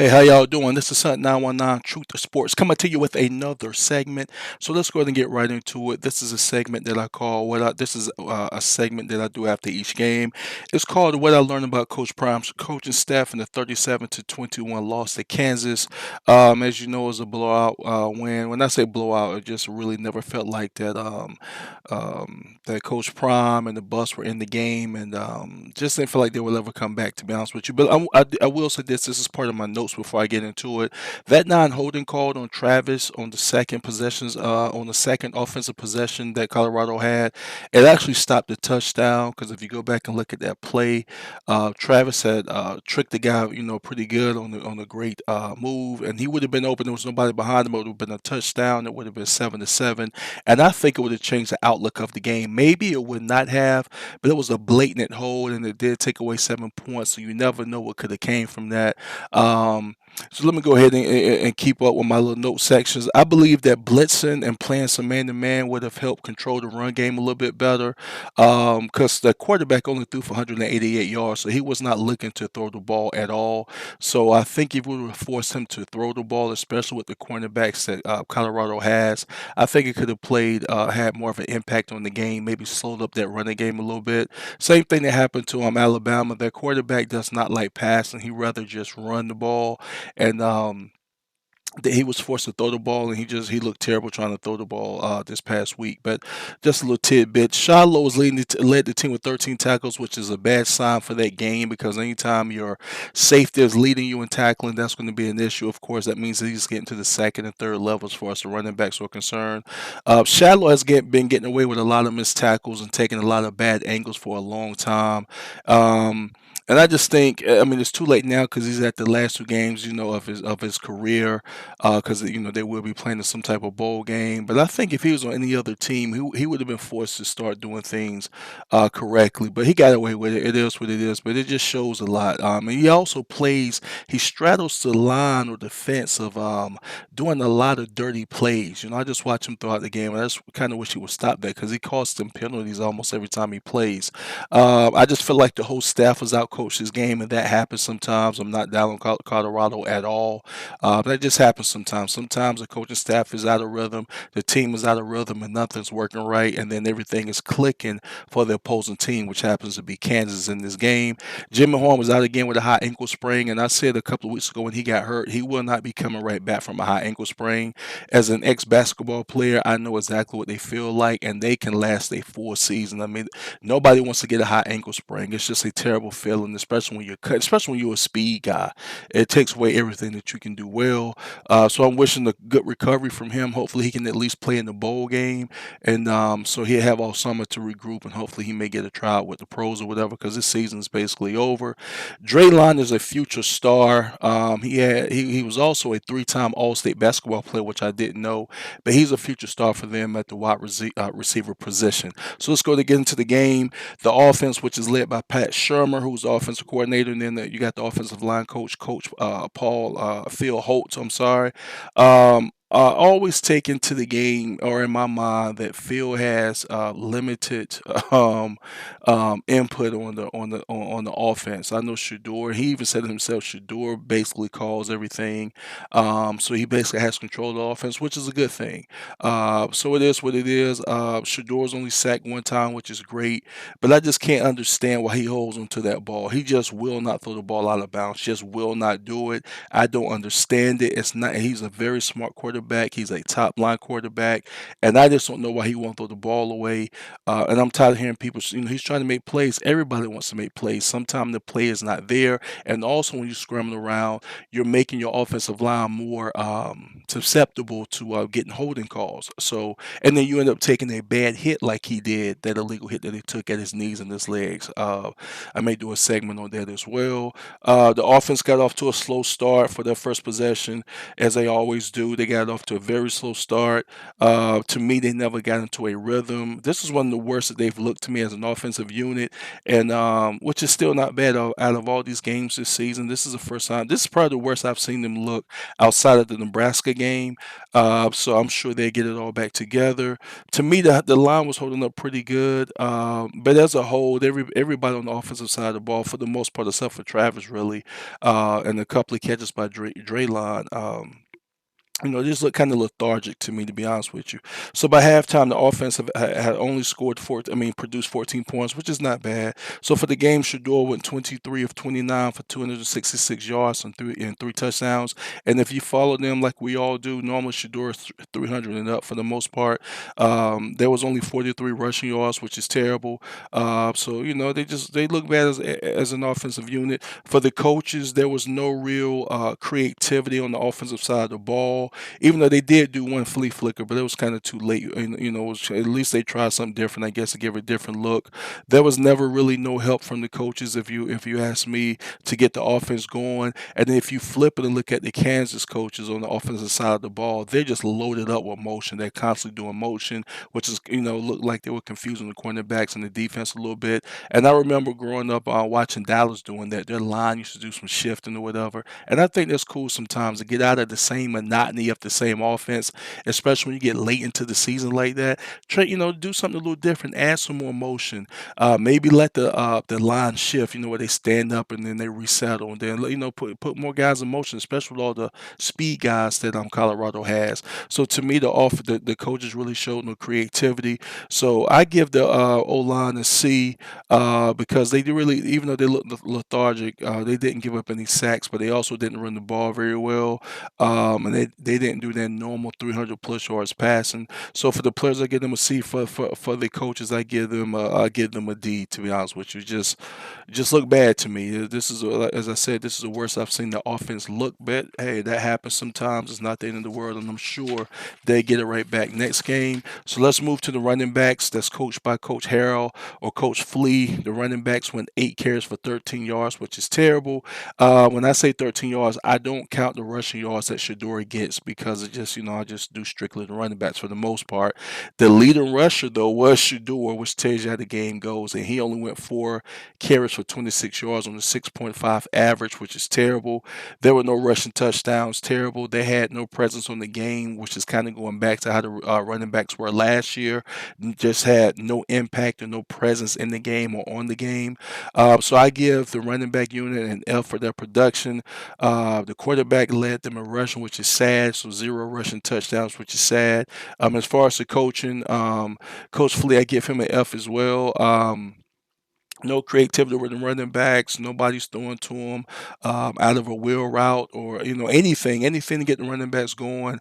Hey, how y'all doing? This is Hunt 919 Truth or Sports coming to you with another segment. So let's go ahead and get right into it. This is a segment that I call this is a segment that I do after each game. It's called What I Learned About Coach Prime's coaching staff in the 37 to 21 loss to Kansas. As you know, it was a blowout win. When I say blowout, it just really never felt like that Coach Prime and the Bus were in the game, and just didn't feel like they will ever come back. To be honest with you, but I will say this: this is part of my notes before I get into it. That non-holding called on Travis on the second possessions, on the second offensive possession that Colorado had, it actually stopped the touchdown. Because if you go back and look at that play, Travis had tricked the guy, pretty good on the great move, and he would have been open. There was nobody behind him. It would have been a touchdown. It would have been 7-7, and I think it would have changed the outlook of the game. Maybe it would not have, but it was a blatant hold, and it did take away 7 points. So you never know what could have came from that. Um, so let me go ahead and keep up with my little note sections. I believe that blitzing and playing some man to man would have helped control the run game a little bit better, because the quarterback only threw for 188 yards, so he was not looking to throw the ball at all. So I think if we would have forced him to throw the ball, especially with the cornerbacks that Colorado has, I think it could have had more of an impact on the game, maybe slowed up that running game a little bit. Same thing that happened to Alabama. Their quarterback does not like passing; he rather just run the ball, and that he was forced to throw the ball, and he looked terrible trying to throw the ball this past week. But just a little tidbit: Shiloh led the team with 13 tackles, which is a bad sign for that game because anytime your safety is leading you in tackling, that's going to be an issue. Of course, that means that he's getting to the second and third levels for us, the running backs are concerned. Shiloh has been getting away with a lot of missed tackles and taking a lot of bad angles for a long time. Um, and I just think, I mean, it's too late now because he's at the last two games, of his career, because they will be playing in some type of bowl game. But I think if he was on any other team, he would have been forced to start doing things correctly. But he got away with it. It is what it is. But it just shows a lot. And he also plays. He straddles the line or the fence of doing a lot of dirty plays. I just watch him throughout the game, and I just kind of wish he would stop that because he costs them penalties almost every time he plays. I just feel like the whole staff was out coached this game, and that happens sometimes. I'm not down on Colorado at all. That just happens sometimes. Sometimes the coaching staff is out of rhythm, the team is out of rhythm, and nothing's working right, and then everything is clicking for the opposing team, which happens to be Kansas in this game. Jimmy Horn was out again with a high ankle sprain, and I said a couple of weeks ago when he got hurt, he will not be coming right back from a high ankle sprain. As an ex basketball player, I know exactly what they feel like, and they can last a full season. I mean, nobody wants to get a high ankle sprain. It's just a terrible feeling, especially when you're cut, especially when you're a speed guy. It takes away everything that you can do well. So I'm wishing a good recovery from him. Hopefully, he can at least play in the bowl game, and so he'll have all summer to regroup, and hopefully, he may get a tryout with the pros or whatever because this season is basically over. Draylon is a future star. He was also a three-time All-State basketball player, which I didn't know, but he's a future star for them at the receiver position. So let's go to get into the game. The offense, which is led by Pat Shermer, who's the offensive coordinator, and then you got the offensive line coach, Phil Holtz. I'm sorry. I always take into the game, or in my mind, that Phil has limited um, input on the offense. I know Shador. He even said it himself. Shador basically calls everything, so he basically has control of the offense, which is a good thing. So it is what it is. Shador's only sacked one time, which is great, but I just can't understand why he holds onto that ball. He just will not throw the ball out of bounds. Just will not do it. I don't understand it. It's not. He's a very smart quarterback. He's a top line quarterback, and I just don't know why he won't throw the ball away. And I'm tired of hearing people. He's trying to make plays. Everybody wants to make plays. Sometimes the play is not there, and also when you're scrambling around, you're making your offensive line more susceptible to getting holding calls. So, and then you end up taking a bad hit like he did, that illegal hit that he took at his knees and his legs. I may do a segment on that as well. The offense got off to a slow start for their first possession, as they always do. They got off to a very slow start. To me, they never got into a rhythm. This is one of the worst that they've looked to me as an offensive unit, and which is still not bad out of all these games this season. This is the first time. This is probably the worst I've seen them look outside of the Nebraska game. So I'm sure they get it all back together. To me, the line was holding up pretty good, but as a whole, everybody on the offensive side of the ball, for the most part, except for Travis, really, and a couple of catches by Draylon. Just look kind of lethargic to me, to be honest with you. So by halftime, the offense had only scored produced 14 points, which is not bad. So for the game, Shador went 23 of 29 for 266 yards and three touchdowns. And if you follow them like we all do, normally Shador is 300 and up for the most part. There was only 43 rushing yards, which is terrible. So they look bad as an offensive unit. For the coaches, there was no real creativity on the offensive side of the ball, even though they did do one flea flicker, but it was kind of too late. And, at least they tried something different, I guess, to give a different look. There was never really no help from the coaches, if you ask me, to get the offense going. And then if you flip it and look at the Kansas coaches on the offensive side of the ball, they're just loaded up with motion. They're constantly doing motion, which is looked like they were confusing the cornerbacks and the defense a little bit. And I remember growing up watching Dallas doing that. Their line used to do some shifting or whatever. And I think that's cool sometimes to get out of the same monotony of the same offense, especially when you get late into the season like that. Try, do something a little different, add some more motion. Maybe let the line shift, where they stand up and then they resettle, and then put more guys in motion, especially with all the speed guys that Colorado has. So to me, the coaches really showed no creativity. So I give the O line a C, because they really, even though they looked lethargic, they didn't give up any sacks, but they also didn't run the ball very well. And they didn't do their normal 300 plus yards passing. So for the players, I give them a C. For the coaches, I give them a D. To be honest with you, just look bad to me. This is as I said, this is the worst I've seen the offense look. But hey, that happens sometimes. It's not the end of the world, and I'm sure they get it right back next game. So let's move to the running backs. That's coached by Coach Harrell or Coach Flea. The running backs went 8 carries for 13 yards, which is terrible. When I say 13 yards, I don't count the rushing yards that Shador gets, because it just, I just do strictly the running backs for the most part. The leading rusher, though, was Shador, which tells you how the game goes. And he only went 4 carries for 26 yards on a 6.5 average, which is terrible. There were no rushing touchdowns, terrible. They had no presence on the game, which is kind of going back to how the running backs were last year. Just had no impact and no presence in the game or on the game. So I give the running back unit an F for their production. The quarterback led them in rushing, which is sad. So 0 rushing touchdowns, which is sad. As far as the coaching, Coach Flea, I give him an F as well. No creativity with the running backs. Nobody's throwing to them out of a wheel route, or anything to get the running backs going,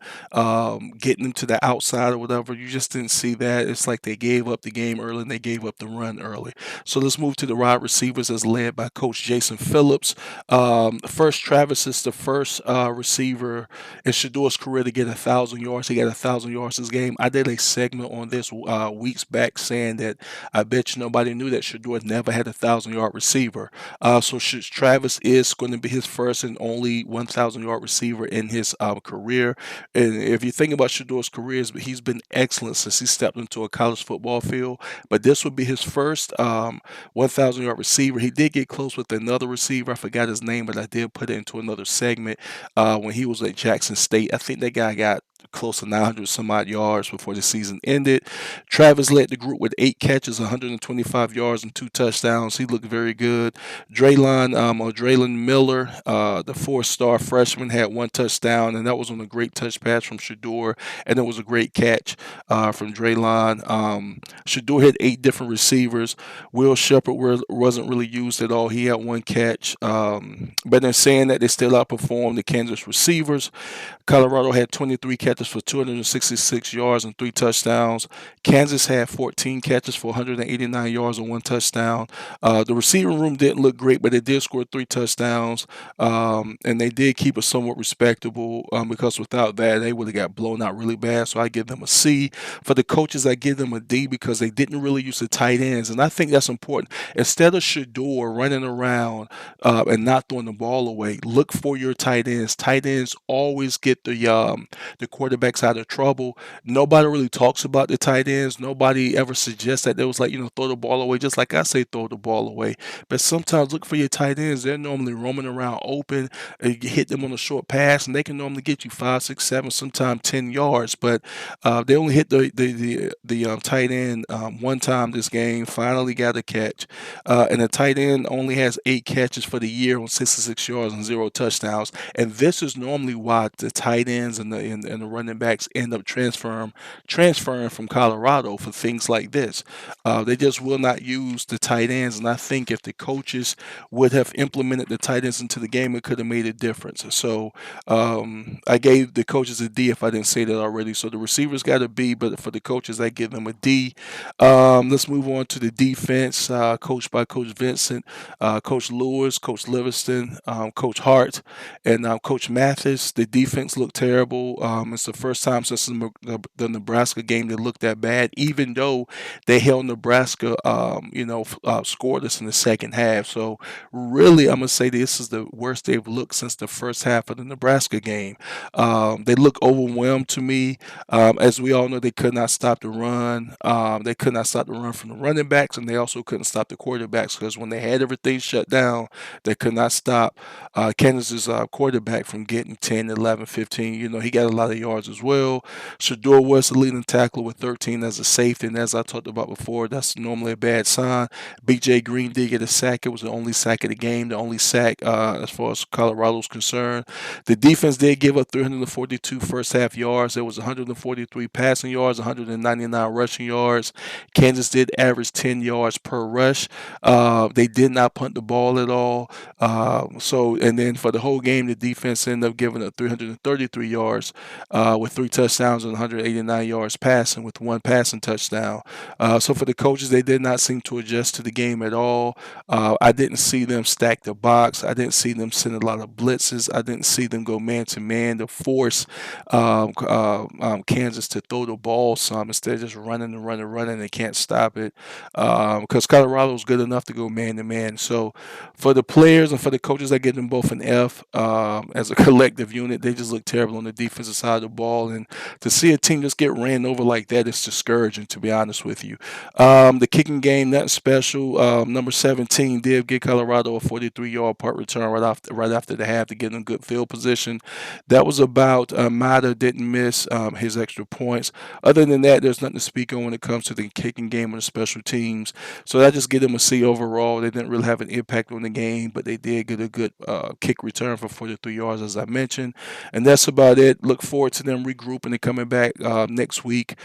getting them to the outside or whatever. You just didn't see that. It's like they gave up the game early and they gave up the run early. So let's move to the wide receivers, as led by Coach Jason Phillips. First, Travis is the first receiver in Shador's career to get 1,000 yards. He got 1,000 yards this game. I did a segment on this weeks back, saying that I bet you nobody knew that Shador never had a 1,000 yard receiver. So Travis is going to be his first and only 1,000 yard receiver in his career. And if you think about Shador's career, he's been excellent since he stepped into a college football field. But this would be his first 1,000 yard receiver. He did get close with another receiver. I forgot his name, but I did put it into another segment when he was at Jackson State. I think that guy got close to 900 some odd yards before the season ended. Travis led the group with 8 catches, 125 yards, and 2 touchdowns. He looked very good. Draylon Miller, the 4-star freshman, had 1 touchdown, and that was on a great touch pass from Shador, and it was a great catch from Draylon. Shador had 8 different receivers. Will Shepard wasn't really used at all. He had 1 catch. But in saying that, they still outperformed the Kansas receivers. Colorado had 23 catches for 266 yards and 3 touchdowns. Kansas had 14 catches for 189 yards and 1 touchdown. The receiving room didn't look great, but they did score 3 touchdowns, and they did keep it somewhat respectable, because without that, they would have got blown out really bad. So I give them a C. For the coaches, I give them a D, because they didn't really use the tight ends, and I think that's important. Instead of Shador running around and not throwing the ball away, look for your tight ends. Tight ends always get the quarterbacks out of trouble. Nobody really talks about the tight ends. Nobody ever suggests that there was like, throw the ball away, just like I say, throw the ball away. But sometimes look for your tight ends. They're normally roaming around open. You hit them on a short pass, and they can normally get you 5, 6, 7, sometimes 10 yards. But they only hit the tight end one time this game. Finally got a catch, and the tight end only has 8 catches for the year on 66 yards and 0 touchdowns. And this is normally why the tight ends and the running backs end up transferring from Colorado for things like this. They just will not use the tight ends, and I think if the coaches would have implemented the tight ends into the game, it could have made a difference. So I gave the coaches a D if I didn't say that already. So the receivers got a B, but for the coaches, I give them a D. Let's move on to the defense, coached by Coach Vincent, Coach Lewis, Coach Livingston, Coach Hart, and Coach Mathis. The defense looked terrible. It's the first time since the Nebraska game they looked that bad, even though they held Nebraska, scoreless in the second half. So really, I'm gonna say this is the worst they've looked since the first half of the Nebraska game. They look overwhelmed to me. As we all know, they could not stop the run. They could not stop the run from the running backs, and they also couldn't stop the quarterbacks because when they had everything shut down, they could not stop Kansas's quarterback from getting 10, 11, 15. He got a lot of yards as well. Shador was the leading tackler with 13 as a safety, and as I talked about before, that's normally a bad sign. B.J. Green did get a sack. It was the only sack of the game, the only sack as far as Colorado's concerned. The defense did give up 342 first half yards. There was 143 passing yards, 199 rushing yards. Kansas did average 10 yards per rush. They did not punt the ball at all. And then for the whole game, the defense ended up giving up 333 yards with 3 touchdowns and 189 yards passing with one passing touchdown. So for the coaches, they did not seem to adjust to the game at all. I didn't see them stack the box. I didn't see them send a lot of blitzes. I didn't see them go man to man to force Kansas to throw the ball some. Instead of just running and running, running, they can't stop it because Colorado's good enough to go man to man. So for the players and for the coaches, I give them both an F. As a collective unit, they just look terrible on the defensive side of the ball, and to see a team just get ran over like that is discouraging, to be honest with you. The kicking game, nothing special. Number 17 did give Colorado a 43-yard punt return right after the half to get them good field position. That was about Mata didn't miss his extra points. Other than that, there's nothing to speak on when it comes to the kicking game or the special teams. So I just give them a C overall. They didn't really have an impact on the game, but they did get a good kick return for 43 yards, as I mentioned. And that's about it. Look forward to them regrouping and coming back next week.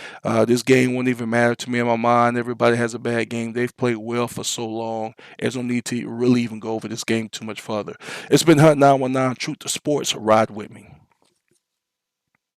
This game won't even matter to me in my mind. Everybody has a bad game. They've played well for so long. There's no need to really even go over this game too much further. It's been Hunt 919, Truth to Sports. Ride with me.